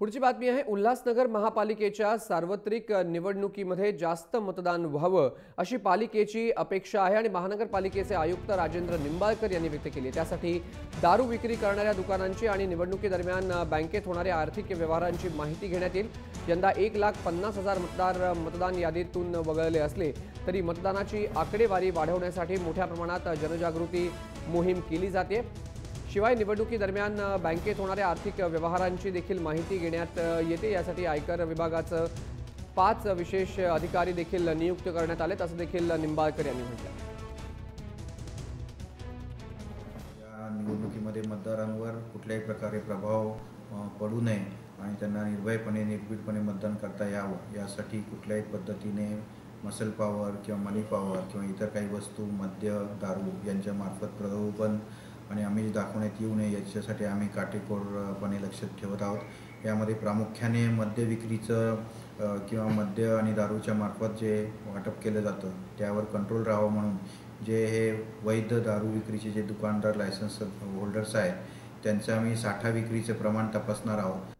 पुढची बातमी आहे। उल्हासनगर महापालिकेच्या सार्वत्रिक निवडणुकीमध्ये जास्त मतदान व्हावं अशी पालिकेची अपेक्षा आहे आणि महानगरपालिकेचे आयुक्त राजेंद्र निंबाळकर यांनी व्यक्त केली आहे। त्यासाठी दारू विक्री करणाऱ्या दुकानांची आणि निवडणुकीदरम्यान बँकेत होणाऱ्या आर्थिक व्यवहारांची माहिती घेण्यात येईल। यंदा 1,50,000 मतदार मतदान यादीतून वगळले असले तरी मतदानाची आकडेवारी वाढवण्यासाठी मोठ्या प्रमाणात जनजागृती मोहीम केली जाते। शिवाय निवडणुकीदरम्यान बँकेत होणाऱ्या आर्थिक व्यवहारांची देखील माहिती घेण्यात येते। यासाठी आयकर विभागाचं 5 विशेष अधिकारी देखील नियुक्त करण्यात आलेत असं देखील निंबाळकर यांनी म्हटलं। या निवडणुकीमध्ये मतदारांवर कुठल्याही प्रकारे प्रभाव पडू नये आणि त्यांना निर्भयपणे निर्भीडपणे मतदान करता यावं यासाठी कुठल्याही पद्धतीने मसल पॉवर किंवा मनी पॉवर किंवा इतर काही वस्तू मद्य दारू यांच्या मार्फत प्रलोभन आणि आमिष दाखवण्यात येऊ नये याच्यासाठी आम्ही काटेकोरपणे लक्ष ठेवत आहोत। यामध्ये प्रामुख्याने मद्य विक्रीचं किंवा मद्य आणि दारूच्या मार्फत जे वाटप केलं जातं त्यावर कंट्रोल राहावं म्हणून जे हे वैध दारू विक्रीचे जे दुकानदार लायसन्स होल्डर्स आहेत त्यांचं आम्ही साठा विक्रीचं प्रमाण तपासणार आहोत।